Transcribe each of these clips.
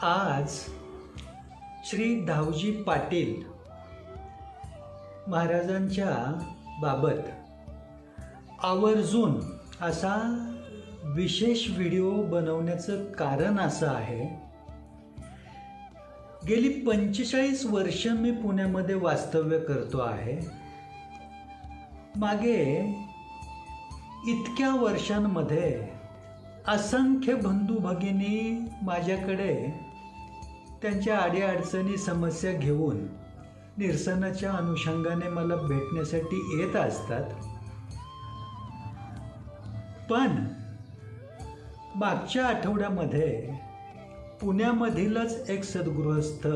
आज श्री धावजी पाटील महाराजांच्या बाबत आवर्जून असा विशेष व्हिडिओ बनवण्याचं कारण असं आहे, गेली 45 वर्ष मी पुण्यामध्ये वास्तव्य करतो आहे. मागे इतक्या वर्षांमध्ये असंख्य बंधू भगिनी माझ्याकडे त्यांच्या अडीअडचणी समस्या घेऊन निरसनाच्या अनुषंगाने मला भेटण्यासाठी येत असतात. पण मागच्या आठवड्यामध्ये पुण्यामधीलच एक सद्गृहस्थ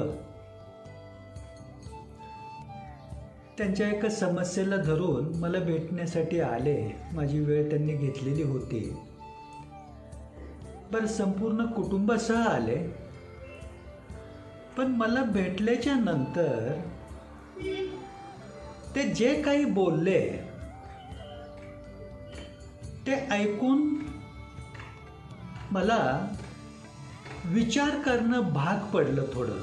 त्यांच्या एका समस्येला धरून मला भेटण्यासाठी आले. माझी वेळ त्यांनी घेतलेली होती. बरं, संपूर्ण कुटुंबासह आले. पण मला भेटल्याच्या नंतर ते जे काही बोलले ते ऐकून मला विचार करणं भाग पडलं थोडं.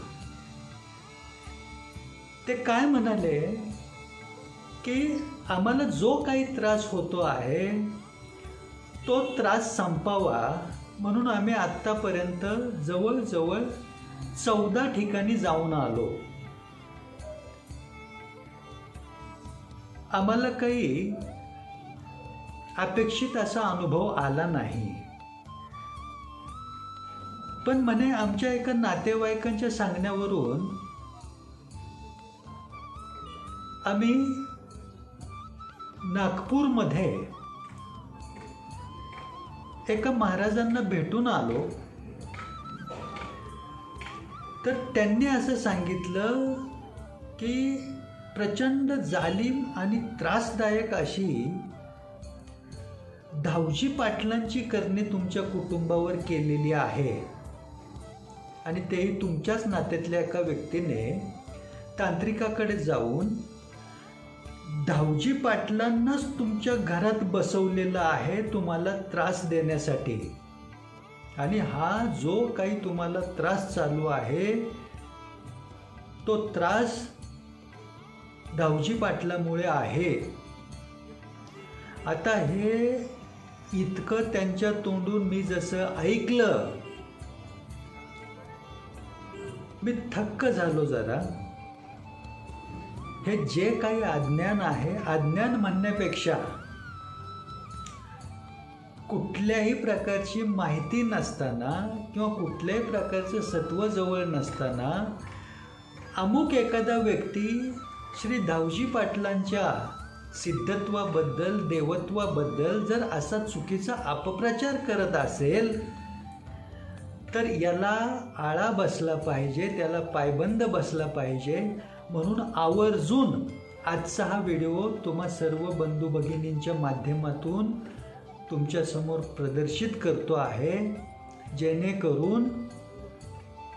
ते काय म्हणाले की आम्हाला जो काही त्रास होतो आहे तो त्रास संपावा म्हणून आम्ही आत्तापर्यंत जवळजवळ 14 ठिकाणी जाऊन आलो. आम्हाला काही अपेक्षित असा अनुभव आला नाही. पण म्हणे आमच्या एका नातेवाईकांच्या सांगण्यावरून आम्ही नागपूरमध्ये एका महाराजांना भेटून आलो. तर त्यांनी असं सांगितलं की प्रचंड जालीम आणि त्रासदायक अशी धावजी पाटलांची करणी तुमच्या कुटुंबावर केलेली आहे आणि तेही तुमच्याच नात्यातल्या एका व्यक्तीने तांत्रिकाकडे जाऊन धावजी पाटलांनाच तुमच्या घरात बसवलेलं आहे तुम्हाला त्रास देण्यासाठी. आणि हा जो काही तुम्हाला त्रास चालू आहे तो त्रास धावजी पाटलामुळे आहे. आता हे इतकं त्यांच्या तोंडून मी जसं ऐकलं मी थक्क झालो जरा. हे जे काही अज्ञान आहे, अज्ञान म्हणण्यापेक्षा कुठल्याही प्रकारची माहिती नसताना किंवा कुठल्याही प्रकारचं सत्व जवळ नसताना अमुक एखादा व्यक्ती श्री धावजी पाटलांच्या सिद्धत्वाबद्दल देवत्वाबद्दल जर असा चुकीचा अपप्रचार करत असेल तर याला आळा बसला पाहिजे, त्याला पायबंद बसला पाहिजे. म्हणून आवर्जून आजचा हा व्हिडिओ तुम्हा सर्व बंधू भगिनींच्या माध्यमातून तुमच्यासमोर प्रदर्शित करतो आहे, जेणेकरून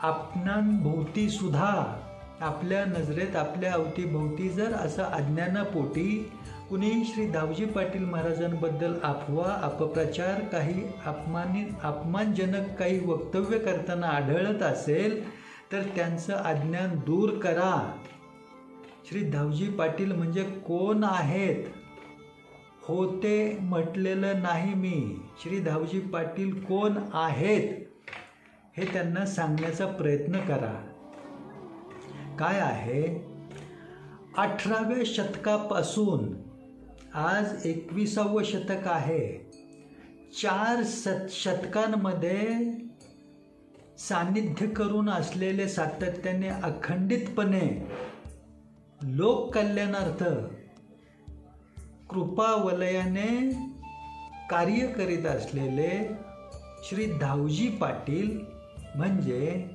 आपणांभोवती सुद्धा आपल्या नजरेत आपल्या अवतीभोवती जर असं अज्ञानापोटी कुणी श्री धावजी पाटील महाराजांबद्दल अफवा अपप्रचार काही अपमानजनक काही वक्तव्य करताना आढळत असेल तर त्यांचं अज्ञान दूर करा. श्री धावजी पाटील म्हणजे कोण आहेत होते म्हटलेलं नाही मी. श्री धावजी पाटील कोण आहेत हे त्यांना सांगण्याचा प्रयत्न करा. काय आहे, 18व्या शतकापासून आज 21वं शतक आहे. 4 शतकांमध्ये सान्निध्य करून असलेले सातत्याने अखंडितपणे लोककल्याणार्थ कृपावलयाने कार्य करीत असलेले श्री धावजी पाटील म्हणजे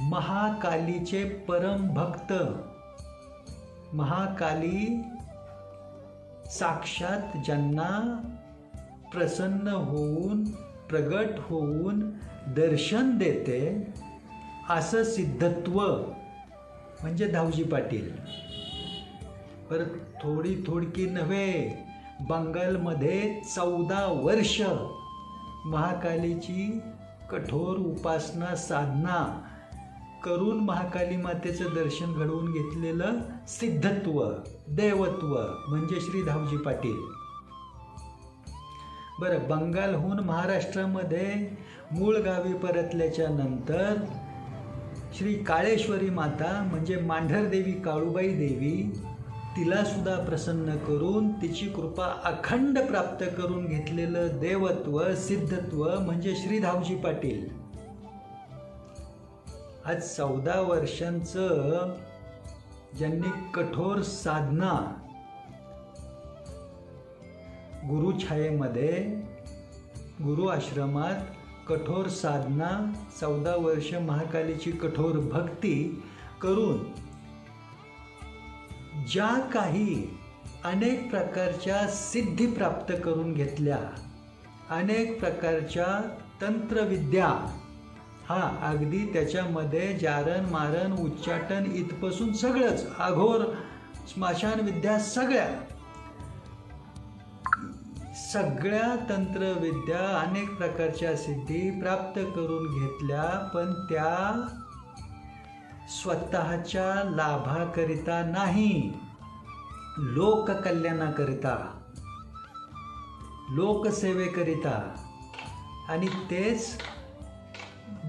महाकालीचे परम भक्त. महाकाली साक्षात ज्यांना प्रसन्न होऊन प्रगट होऊन दर्शन देते असं सिद्धत्व म्हणजे धावजी पाटील. परत थोडकी नव्हे, बंगालमध्ये 14 वर्ष महाकालीची कठोर उपासना साधना करून महाकाली मातेचं दर्शन घडवून घेतलेलं सिद्धत्व देवत्व म्हणजे श्री धावजी पाटील. बरं, बंगालहून महाराष्ट्रामध्ये मूळ गावी परतल्याच्या नंतर श्री काळेश्वरी माता म्हणजे मांढरदेवी काळूबाई देवी तिला सुद्धा प्रसन्न करून तिची कृपा अखंड प्राप्त करून घेतलेलं देवत्व सिद्धत्व म्हणजे श्री धावजी पाटील. आज 14 वर्षांचं ज्यांनी कठोर साधना गुरुछायेमध्ये गुरु आश्रमात कठोर साधना 14 वर्ष महाकालीची कठोर भक्ती करून ज्या काही अनेक प्रकारच्या सिद्धी प्राप्त करून घेतल्या, अनेक प्रकारच्या तंत्रविद्या, अगदी त्याच्यामध्ये जारण मारण उच्चाटन इथपासून सगळंच अघोर स्मशान विद्या सगळ्या तंत्रविद्या अनेक प्रकारच्या सिद्धी प्राप्त करून घेतल्या, पण त्या स्वतःच्या लाभाकरिता नाही, लोककल्याणाकरिता लोकसेवेकरिता. आणि तेच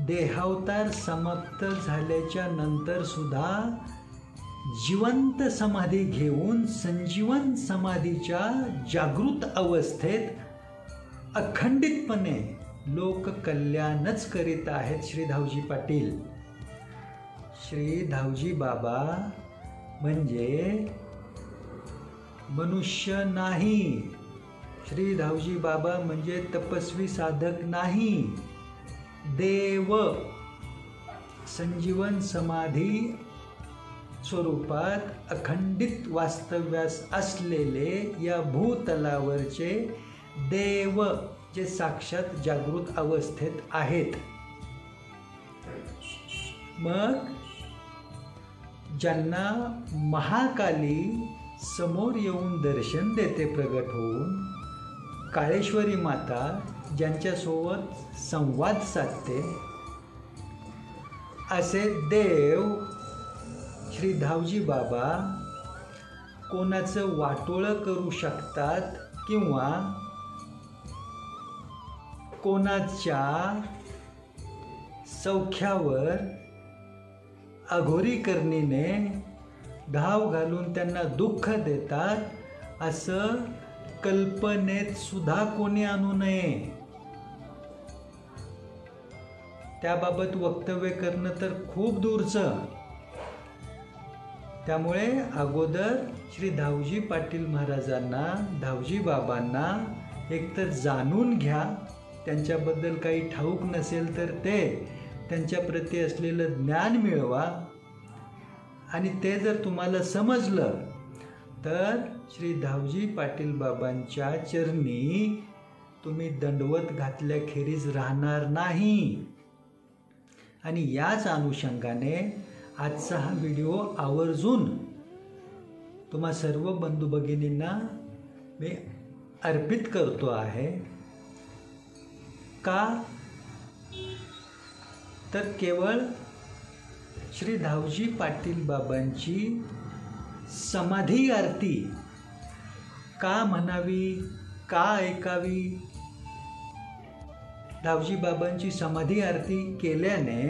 देहावतार समाप्त झाल्याच्या नंतर सुद्धा जिवंत समाधी घेऊन संजीवन समाधीच्या जागृत अवस्थेत अखंडितपणे लोककल्याणच करीत आहेत श्री धावजी पाटील. श्री धावजी बाबा म्हणजे मनुष्य नाही, श्री धावजी बाबा म्हणजे तपस्वी साधक नाही, देव संजीवन समाधी स्वरूपात अखंडित वास्तव्यास असलेले या भूतलावरचे देव जे साक्षात जागृत अवस्थेत आहेत. मग ज्यांना महाकाली समोर येऊन दर्शन देते प्रगट होऊन, काळेश्वरी माता ज्यांच्यासोबत संवाद साधते, असे देव श्री धावजी बाबा कोणाचं वाटोळं करू शकतात किंवा कोणाच्या सौख्यावर अघोरी करणीने धाव घालून त्यांना दुःख देतात, असं कल्पनेत सुद्धा कोणी आणू नये. त्याबाबत वक्तव्य करणं तर खूप दूरचं. त्यामुळे अगोदर श्री धावजी पाटील महाराजांना, धावजी बाबांना एकतर जाणून घ्या, त्यांच्याबद्दल काही ठाऊक नसेल तर ते त्यांच्याप्रती असलेलं ज्ञान मिळवा. आणि ते जर तुम्हाला समजलं तर श्री धावजी पाटील बाबांच्या चरणी तुम्ही दंडवत घातल्याखेरीज राहणार नाही. आणि याच अनुषंगाने आजचा हा व्हिडिओ आवर्जून तुम्हा सर्व बंधू भगिनींना मी अर्पित करतो आहे. का तर केवळ श्री धावजी पाटील बाबांची समाधी आरती का म्हणावी, का ऐकावी, धावजी बाबांची समाधी आरती केल्याने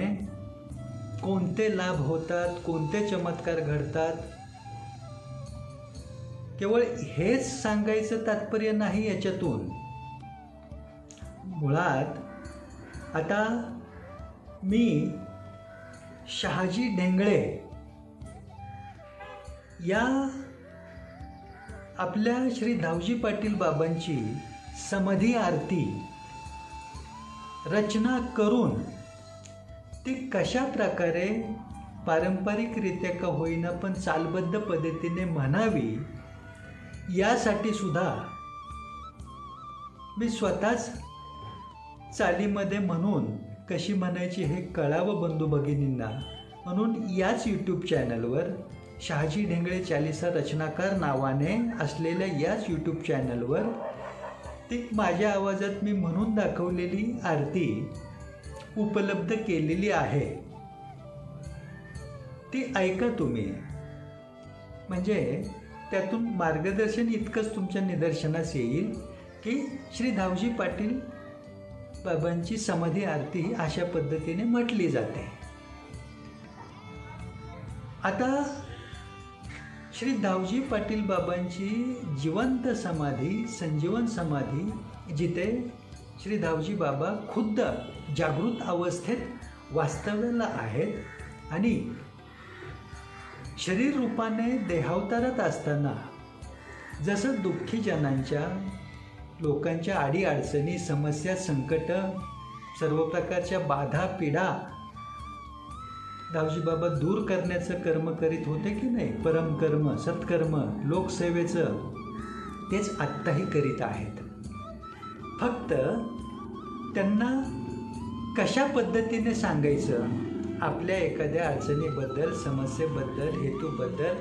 कोणते लाभ होतात, कोणते चमत्कार घडतात, केवळ हेच सांगायचं तात्पर्य नाही याच्यातून. मुळात आता मी शहाजी ढेंगळे या आपल्या श्री धावजी पाटील बाबांची समाधी आरती रचना करून ती कशा प्रकारे पारंपरिकरित्या का होईना पण चालबद्ध पद्धतीने म्हणावी, यासाठी सुद्धा मी स्वतःच चालीमध्ये म्हणून कशी म्हणायची हे कळावं बंधू भगिनींना म्हणून याच यूट्यूब चॅनलवर शहाजी ढेंगळे चालीसा रचनाकार नावाने असलेल्या याच यूट्यूब चॅनलवर ती माझ्या आवाजात मी म्हणून दाखवलेली आरती उपलब्ध केलेली आहे, ती ऐका तुम्ही. म्हणजे त्यातून मार्गदर्शन इतकंच तुमच्या निदर्शनास येईल की श्री धावजी पाटील बाबांची समाधी आरती ही अशा पद्धतीने म्हटली जाते. आता श्री धावजी पाटील बाबांची जिवंत समाधी, संजीवन समाधी, जिथे श्री धावजी बाबा खुद्द जागृत अवस्थेत वास्तव्याला आहेत आणि शरीर रूपाने देहावतारात असताना जसं दुःखी जनांच्या, लोकांच्या अडीअडचणी, समस्या, संकट, सर्व प्रकारच्या बाधा, पीडा धावजी बाबा दूर करण्याचं कर्म करीत होते की नाही, परमकर्म, सत्कर्म, लोकसेवेचं, तेच आत्ताही करीत आहेत. फक्त त्यांना कशा पद्धतीने सांगायचं, आपल्या एखाद्या अडचणीबद्दल, समस्येबद्दल, हेतूबद्दल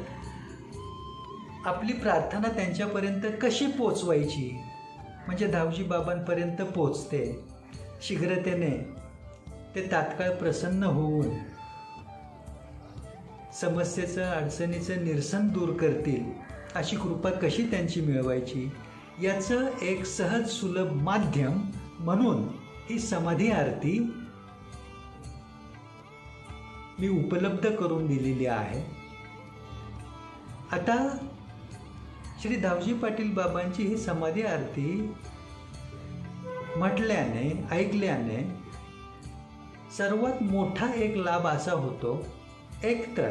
आपली प्रार्थना त्यांच्यापर्यंत कशी पोचवायची म्हणजे धावजी बाबांपर्यंत पोचते, शीघ्रतेने ते तात्काळ प्रसन्न होऊन समस्येचं, अडचणीचं निरसन दूर करतील, अशी कृपा कशी त्यांची मिळवायची, याचं एक सहज सुलभ माध्यम म्हणून ही समाधी आरती मी उपलब्ध करून दिलेली आहे. आता श्री धावजी पाटील बाबांची ही समाधी आरती म्हटल्याने, ऐकल्याने सर्वात मोठा एक लाभ असा होतो, एकतर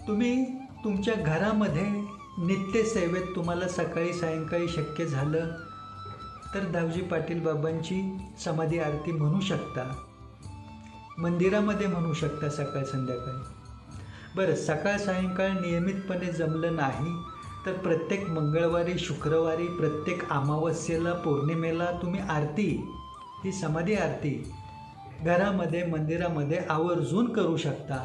तुम्ही तुमच्या घरामध्ये नित्यसेवेत तुम्हाला सकाळी सायंकाळी शक्य झालं तर धावजी पाटील बाबांची समाधी आरती म्हणू शकता, मंदिरामध्ये म्हणू शकता सकाळ संध्याकाळी. बरं, सकाळ सायंकाळ नियमितपणे जमलं नाही तर प्रत्येक मंगळवारी, शुक्रवारी, प्रत्येक अमावस्येला, पौर्णिमेला तुम्ही आरती, ही समाधी आरती घरामध्ये, मंदिरामध्ये आवर्जून करू शकता.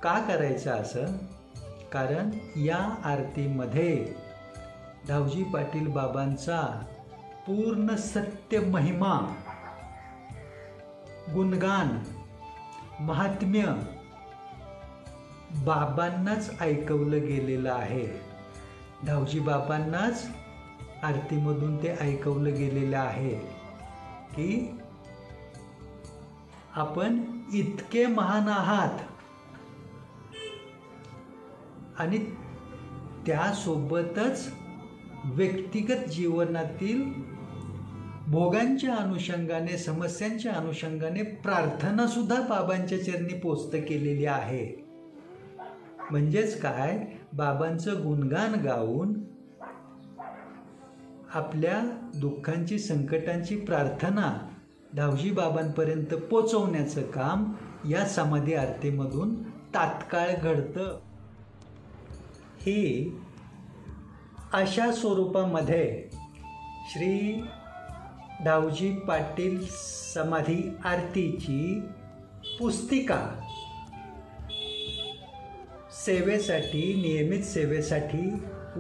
का करायचं असं? कारण या आरतीमध्ये धावजी पाटील बाबांचा पूर्ण सत्य महिमा, गुणगान, महात्म्य बाबांनाच ऐकवलं गेलेलं आहे. धावजी बाबांनाच आरतीमधून ते ऐकवलं गेलेलं आहे की आपण इतके महान आहात आणि त्यासोबतच व्यक्तिगत जीवनातील भोगांच्या अनुषंगाने, समस्यांच्या अनुषंगाने प्रार्थनासुद्धा बाबांच्या चरणी पोचत केलेली आहे. म्हणजेच काय, बाबांचं गुणगान गाऊन आपल्या दुःखांची, संकटांची प्रार्थना धावजी बाबांपर्यंत पोचवण्याचं काम या समाधी आरतीमधून तात्काळ घडतं. ही अशा स्वरूपामध्ये श्री धावजी पाटील समाधी आरतीची पुस्तिका सेवेसाठी, नियमित सेवेसाठी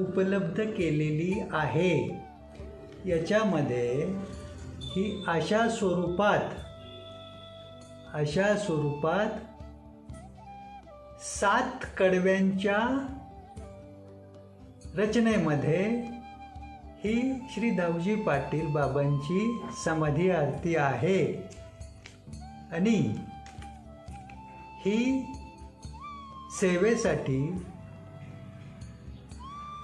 उपलब्ध केलेली आहे. याच्यामध्ये ही अशा स्वरूपात 7 कडव्यांच्या रचनेमध्ये ही श्री धावजी पाटील बाबांची समाधी आरती आहे आणि ही सेवेसाठी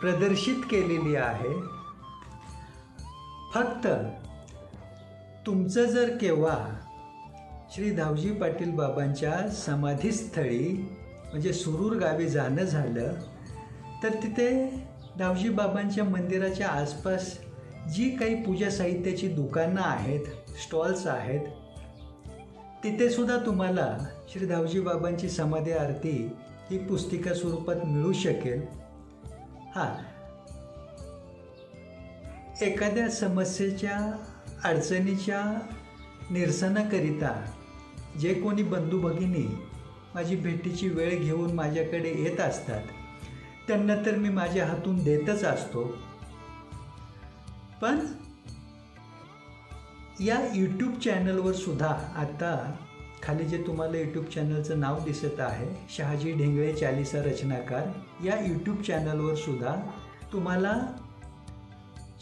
प्रदर्शित केलेली आहे. फक्त तुमचं जर केव्हा श्री धावजी पाटील बाबांच्या समाधीस्थळी म्हणजे सुरूर गावी जाणं झालं तर तिथे धावजी बाबांच्या मंदिराच्या आसपास जी काही पूजा साहित्याची दुकानं आहेत, स्टॉल्स आहेत, तिथे सुद्धा तुम्हाला श्री धावजी बाबांची समाधी आरती ही पुस्तिका स्वरूपात मिळू शकेल. एखाद्या समस्येच्या, अडचणीच्या निरसनाकरिता जे कोणी बंधू भगिनी माझी भेटीची वेळ घेऊन माझ्याकडे येत असतात त्यांना तर मी माझ्या हातून देतच असतो. पण या यूट्यूब चॅनलवर सुद्धा आता खाली जे तुम्हाला यूट्यूब चॅनलचं नाव दिसत आहे, शहाजी ढेंगळे चालीसा रचनाकार, या यूट्यूब चॅनलवर सुद्धा तुम्हाला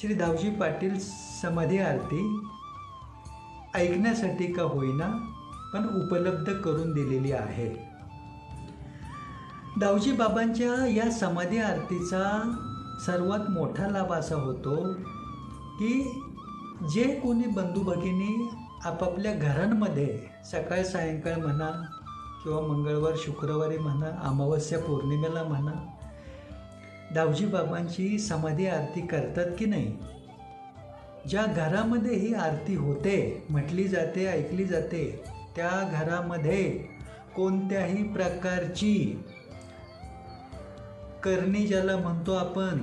श्री दावजी पाटील समाधी आरती ऐकण्यासाठी का होईना पण उपलब्ध करून दिलेली आहे. दावजी बाबांच्या या समाधी आरतीचा सर्वात मोठा लाभ असा होतो की जे कोणी बंधू भगिनी आपापल्या घरांमध्ये सकाळ सायंकाळ म्हणा किंवा मंगळवार शुक्रवारी म्हणा, अमावस्या पौर्णिमेला म्हणा, दावजी बाबांची समाधी आरती करतात की नाही, ज्या घरामध्ये ही आरती होते, म्हटली जाते, ऐकली जाते, त्या घरामध्ये कोणत्याही प्रकारची करणी ज्याला म्हणतो आपण,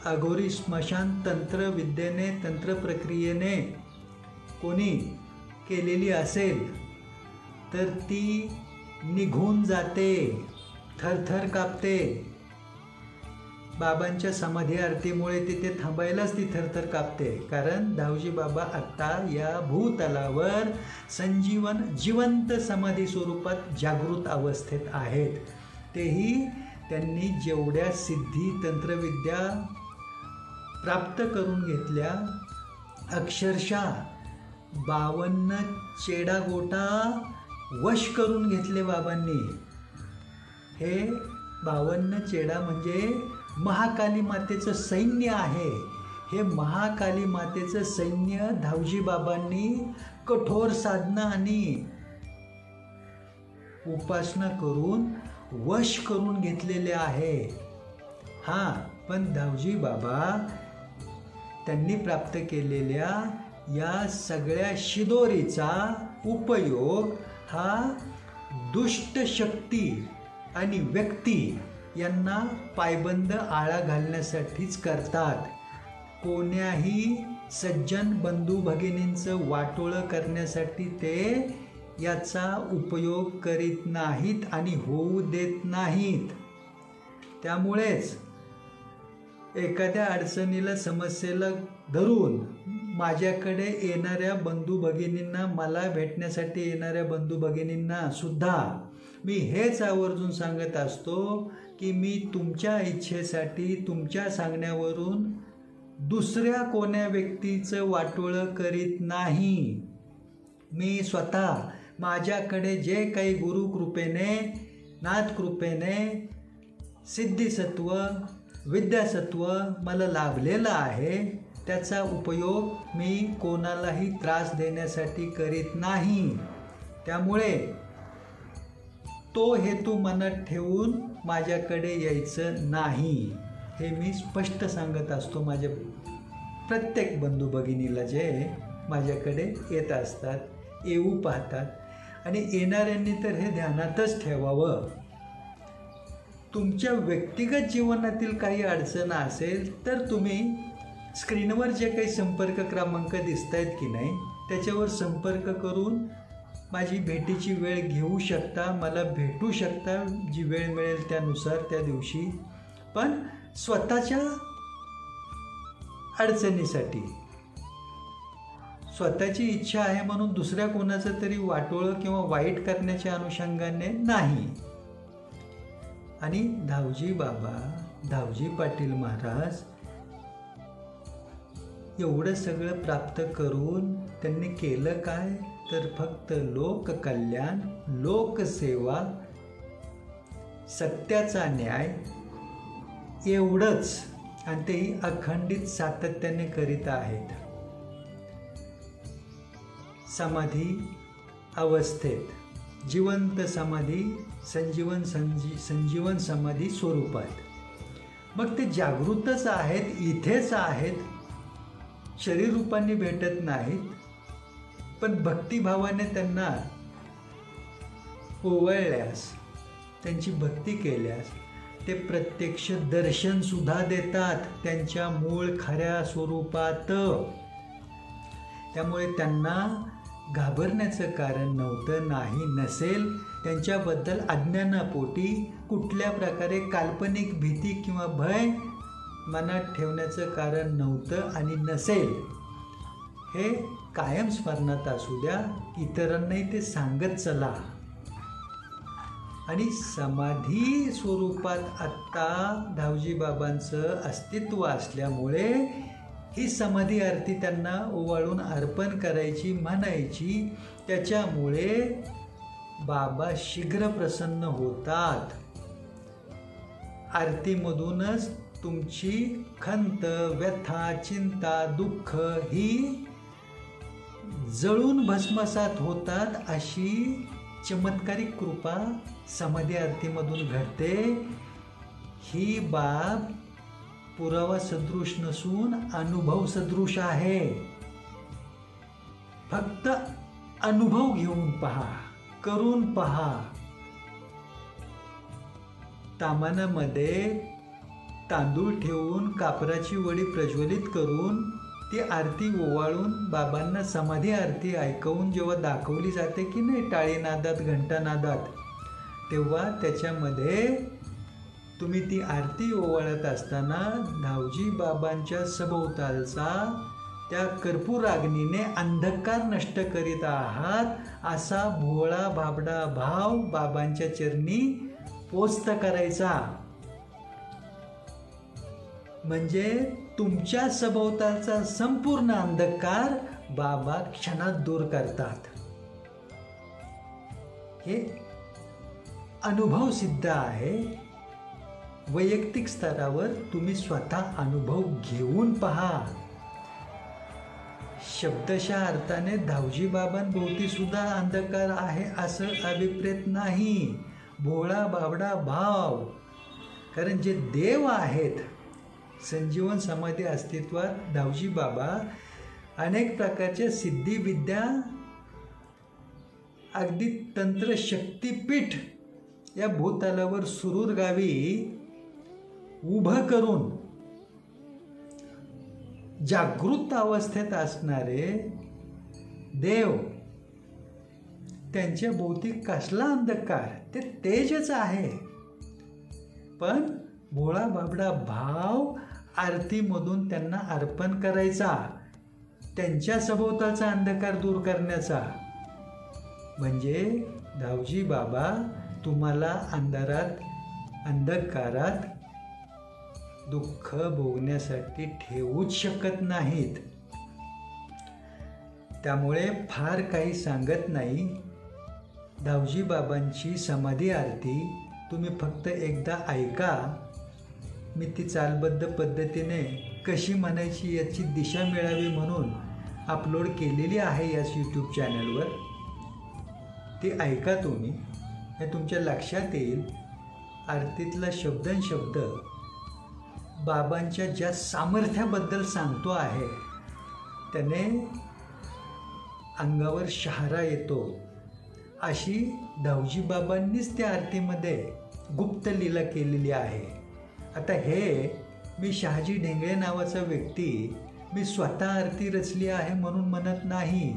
अघोरी स्मशान तंत्र विद्येने, तंत्र प्रक्रियेने कोणी केलेली असेल तर ती निघून जाते, थरथर कापते. बाबांच्या समाधी आरतीमुळे तिथे थांबायलाच ती थरथर कापते, कारण दावजी बाबा आत्ता या भूतलावर जिवंत समाधी स्वरूपात जागृत अवस्थेत आहेत. तेही त्यांनी जेवढ्या सिद्धी तंत्रविद्या प्राप्त करून घेतल्या, अक्षरशः 52 चेडागोटा वश करून घेतले बाबांनी. हे 52 चेडा म्हणजे महाकाली मातेचं सैन्य आहे. हे महाकाली मातेचं सैन्य दावजी बाबांनी कठोर साधना आणि उपासना करून वश करून घेतलेले आहे. हां, पण दावजी बाबा त्यांनी प्राप्त केलेल्या या सगळ्या शिदोरीचा उपयोग हा दुष्ट शक्ती आणि व्यक्ती यांना पायबंद आळा घालण्यासाठीच करतात. कोण्याही सज्जन बंधू भगिनींचं वाटोळं करण्यासाठी ते याचा उपयोग करीत नाहीत आणि होऊ देत नाहीत. त्यामुळेच एखाद्या अडचणीला, समस्येला धरून माझ्याकडे येणाऱ्या बंधू भगिनींना, मला भेटण्यासाठी येणाऱ्या बंधू भगिनींना सुद्धा मी हेच आवर्जून सांगत असतो की मी तुमच्या इच्छेसाठी, तुमच्या सांगण्यावरून दुसऱ्या कोण्या व्यक्तीचं वाटोळं करीत नाही. मी स्वतः माझ्याकडे जे काही गुरुकृपेने, नाथकृपेने सिद्धिसत्व, विद्यासत्व मला लाभलेलं आहे, त्याचा उपयोग मी कोणालाही त्रास देण्यासाठी करीत नाही. त्यामुळे तो हेतू मनात ठेवून माझ्याकडे यायचं नाही, हे मी स्पष्ट सांगत असतो माझ्या प्रत्येक बंधू भगिनीला जे माझ्याकडे येत असतात, येऊ पाहतात. आणि येणाऱ्यांनी तर हे ध्यानातच ठेवावं, तुमच्या व्यक्तिगत जीवनातील काही अडचण असेल तर तुम्ही स्क्रीनवर जे काही संपर्क क्रमांक दिसत आहेत की नाही, त्याच्यावर संपर्क करून माझी भेटीची वेळ घेऊ शकता, मला भेटू शकता जी वेळ मिळेल त्यानुसार, त्या दिवशी. पण स्वतःच्या अडचणीसाठी, स्वतःची इच्छा आहे म्हणून दुसऱ्या कोणाचं तरी वाटोळं किंवा वाईट करण्याच्या अनुषंगाने नाही. आणि दावजी बाबा, दावजी पाटील महाराज एवढं सगळं प्राप्त करून त्यांनी केलं काय, तर फक्त लोककल्याण, लोकसेवा, सत्याचा न्याय एवढंच, आणि तेही अखंडित सातत्याने करीत आहेत. समाधी अवस्थेत, जिवंत समाधी, संजीवन समाधी स्वरूपात. मग ते जागृतच आहेत, इथेच आहेत, शरीर रूपाने भेटत नाहीत, पण भक्तिभावाने त्यांना ओवाळल्यास, त्यांची भक्ती केल्यास ते प्रत्यक्ष दर्शन सुद्धा देतात त्यांच्या मूळ खऱ्या स्वरूपात. त्यामुळे त्यांना घाबरण्याचं कारण नव्हतं, नाही, नसेल. त्यांच्याबद्दल अज्ञानापोटी कुठल्या प्रकारे काल्पनिक भीती किंवा भय मनात ठेवण्याचं कारण नव्हतं आणि नसेल. हे कायम स्मरणात असू द्या, इतरांनाही ते सांगत चला. आणि समाधी स्वरूपात आत्ता धावजी बाबांचं अस्तित्व असल्यामुळे ही समाधी आरती त्यांना ओवाळून अर्पण करायची, म्हणायची. त्याच्यामुळे बाबा शीघ्र प्रसन्न होतात. आरतीमधूनच तुमची खंत, व्यथा, चिंता, दुःख ही जळून भस्मसात होतात. अशी चमत्कारिक कृपा समाधी आरतीमधून घडते. ही बाब पुरावा सदृश नसून अनुभव सदृश आहे. फक्त अनुभव घेऊन पहा, करून पहा. तामानामध्ये तांदूळ ठेवून कापराची वडी प्रज्वलित करून ती आरती ओवाळून बाबांना समाधी आरती ऐकवून जेव्हा दाखवली जाते की नाही, टाळीनादात, घंटानादात, तेव्हा त्याच्यामध्ये तुम्ही ती आरती ओवाळत असताना धावजी बाबांच्या सभोवतालचा त्या कर्पूराग्नीने अंधकार नष्ट करीत आहात असा भोळा भाबडा भाव बाबांच्या चरणी पोस्त करायचा. म्हणजे तुमच्या सभोवतालचा संपूर्ण अंधकार बाबा क्षणात दूर करतात. हे अनुभव सिद्ध आहे. वैयक्तिक स्तरावर तुम्ही स्वतः अनुभव घेऊन पहा. शब्दशः अर्थाने धावजी बाबांभोवती सुद्धा अंधकार आहे असं अभिप्रेत नाही. भोळा बाबडा भाव. कारण जे देव आहेत, संजीवन समाधी अस्तित्वात धावजी बाबा अनेक प्रकारच्या सिद्धिविद्या, अगदी तंत्र शक्तिपीठ या भूतलावर सुरूर गावी उभं करून जागृत अवस्थेत असणारे देव, त्यांच्या भोवती कसला अंधकार, ते तेजच आहे. पण भोळा बाबडा भाव आरतीमधून त्यांना अर्पण करायचा, त्यांच्या सभोवतालचा अंधकार दूर करण्याचा. म्हणजे धावजी बाबा तुम्हाला अंधारात, अंधकारात दुःख भोगण्यासाठी ठेवूच शकत नाहीत. त्यामुळे फार काही सांगत नाही. धावजी बाबांची समाधी आरती तुम्ही फक्त एकदा ऐका. मी ती चालबद्ध पद्धतीने कशी म्हणायची याची दिशा मिळावी म्हणून अपलोड केलेली आहे याच यूट्यूब चॅनलवर. ती ऐका तुम्ही, हे तुमच्या लक्षात येईल. आरतीतला शब्दनशब्द बाबांच्या ज्या सामर्थ्याबद्दल सांगतो आहे त्याने अंगावर शहारा येतो. अशी धावजी बाबांनीच त्या आरतीमध्ये गुप्त लीला केलेली आहे. आता हे मी शहाजी ढेंगळे नावाचा व्यक्ती, मी स्वतः आरती रचली आहे म्हणून म्हणत नाही.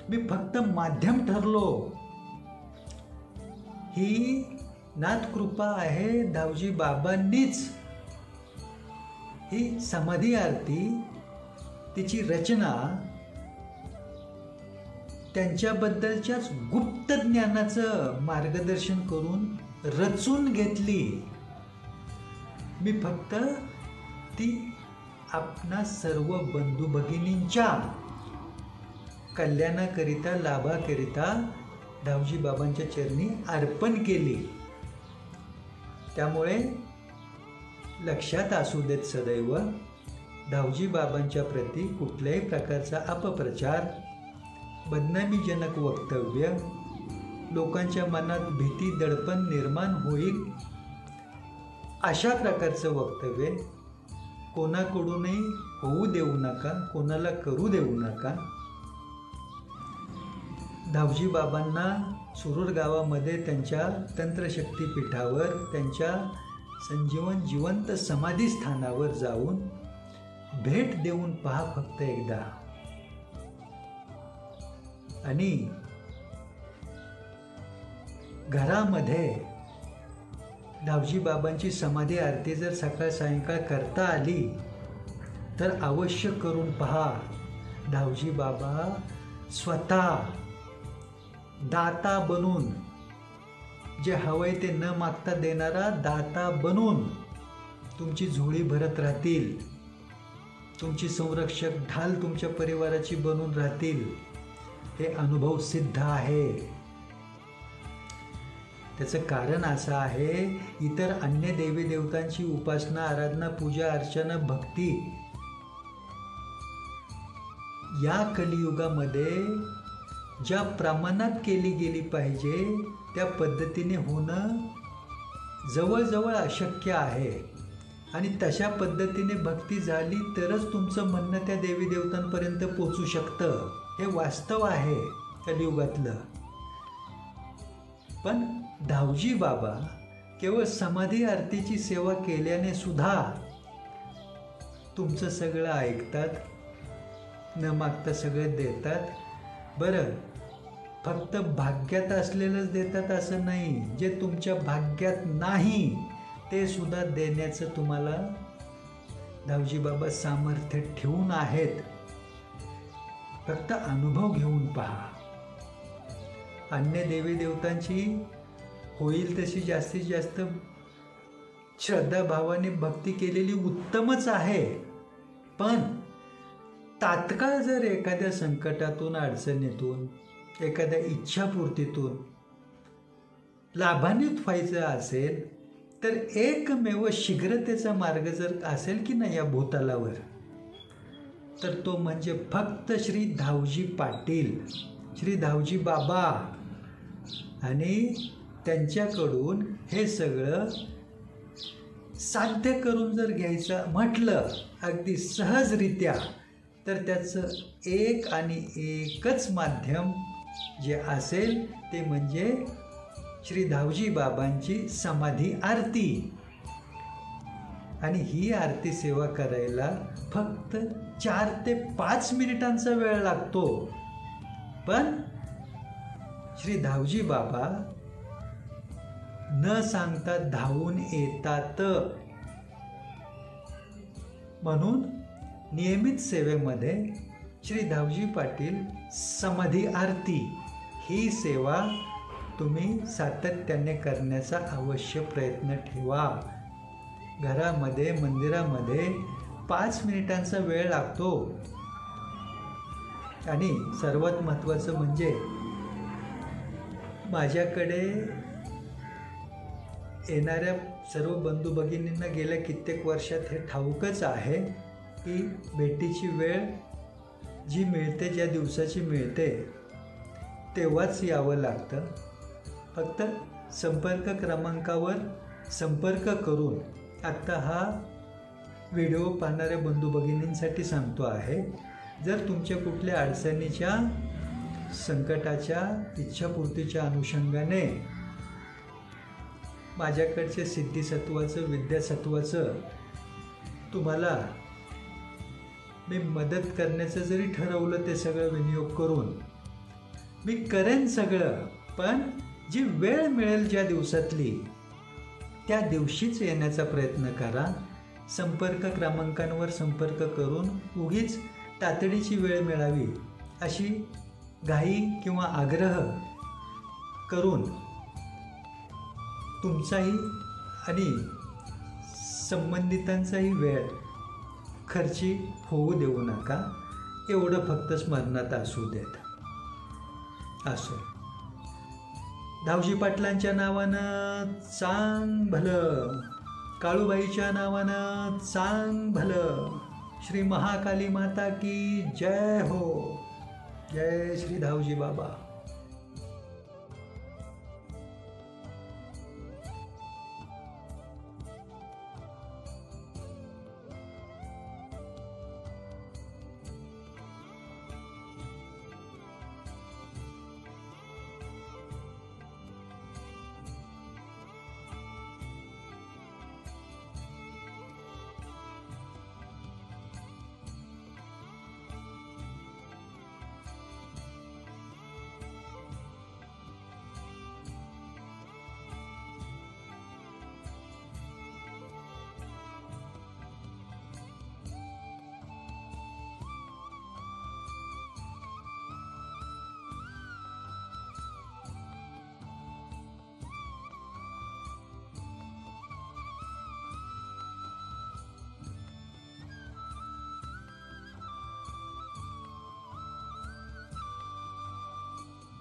मी फक्त माध्यम ठरलो. ही नाथकृपा आहे. धावजी बाबांनीच ही समाधी आरती, तिची रचना त्यांच्याबद्दलच्याच गुप्त ज्ञानाचं मार्गदर्शन करून रचून घेतली. मी फक्त ती आपणा सर्व बंधू भगिनींच्या कल्याणाकरिता, लाभाकरिता धावजी बाबांच्या चरणी अर्पण केली. त्यामुळे लक्षात असू देत सदैव, धावजी बाबांच्या प्रती कुठल्याही प्रकारचा अपप्रचार, बदनामीजनक वक्तव्य, लोकांच्या मनात भीती, दडपण निर्माण होईल अशा प्रकारचं वक्तव्य कोणाकडूनही होऊ देऊ नका, कोणाला करू देऊ नका. धावजी बाबांना सुरूर गावामध्ये त्यांच्या तंत्रशक्तीपीठावर, त्यांच्या संजीवन जिवंत समाधी स्थानावर जाऊन भेट देऊन पहा फक्त एकदा. आणि घरामध्ये धावजी बाबांची समाधी आरती जर सकाळ सायंकाळ करता आली तर अवश्य करून पहा. धावजी बाबा स्वतः दाता बनून, जे हवंय ते न मागता देणारा दाता बनून तुमची झोळी भरत राहतील, तुमची संरक्षक ढाल तुमच्या परिवाराची बनून राहतील. हे अनुभव सिद्ध आहे. त्याचं कारण असं आहे, इतर अन्य देवी देवतांची उपासना, आराधना, पूजा, अर्चना, भक्ती या कलियुगामध्ये ज्या प्रमाणात केली गेली पाहिजे त्या पद्धतीने होणं जवळजवळ अशक्य आहे. आणि तशा पद्धतीने भक्ती झाली तरच तुमचं म्हणणं त्या देवी देवतांपर्यंत पोचू शकतं. हे वास्तव आहे कलियुगातलं. पण धावजी बाबा केवळ समाधी आरतीची सेवा केल्याने सुद्धा तुमचं सगळं ऐकतात, न मागता सगळं देतात. बरं, फक्त भाग्यात असलेलंच देतात असं नाही, जे तुमच्या भाग्यात नाही ते सुद्धा देण्याचं तुम्हाला धावजी बाबा सामर्थ्य ठेवून आहेत. फक्त अनुभव घेऊन पहा. अन्य देवी देवतांची होईल तशी जास्तीत जास्त श्रद्धाभावाने भक्ती केलेली उत्तमच आहे. पण तात्काळ जर एखाद्या संकटातून, अडचणीतून, एखाद्या इच्छापूर्तीतून लाभान्वित व्हायचं असेल तर एकमेव शीघ्रतेचा मार्ग जर असेल की नाही या भूतलावर, तर तो म्हणजे फक्त श्री धावजी पाटील, श्री धावजी बाबा. आणि त्यांच्याकडून हे सगळं साध्य करून जर घ्यायचं म्हटलं अगदी सहजरित्या, तर त्याचं एक आणि एकच माध्यम जे असेल ते म्हणजे श्री धावजी बाबांची समाधी आरती. आणि ही आरती सेवा करायला फक्त 4 ते 5 मिनिटांचा वेळ लागतो. पण श्री धावजी बाबा न सांगता धावून येतात. म्हणून नियमित सेवेमध्ये श्री धावजी पाटील समाधी आरती ही सेवा तुम्ही सातत्याने करण्याचा अवश्य प्रयत्न ठेवा. घरामध्ये, मंदिरामध्ये 5 मिनिटांचा वेळ लागतो. आणि सर्वात महत्त्वाचं म्हणजे माझ्याकडे येणाऱ्या सर्व बंधू भगिनींना गेल्या कित्येक वर्षात हे ठाऊकच आहे की भेटीची वेळ जी मिळते, ज्या दिवसाची मिळते तेव्हाच यावं लागतं. फक्त संपर्क क्रमांकावर संपर्क करून आत्ता हा व्हिडिओ पाहणाऱ्या बंधू भगिनींसाठी सांगतो आहे. जर तुमच्या कुठल्या अडचणीच्या, संकटाच्या, इच्छापूर्तीच्या अनुषंगाने माझ्याकडचे सिद्धिसत्वाचं, विद्यासत्वाचं तुम्हाला मी मदत करण्याचं जरी ठरवलं, ते सगळं विनियोग करून मी करेन सगळं. पण जी वेळ मिळेल ज्या दिवसातली, त्या दिवशीच येण्याचा प्रयत्न करा. संपर्क क्रमांकांवर संपर्क करून उगीच तातडीची वेळ मिळावी अशी घाई किंवा आग्रह करून तुमचाही आणि संबंधितांचाही वेळ खर्ची होऊ देऊ नका. एवढं फक्त स्मरणात असू देत. असो, धावजी पाटलांच्या नावानं चांग भलं, काळूबाईच्या नावानं चांग भलं. श्री महाकाली माता की जय हो. जय श्री धावजी बाबा.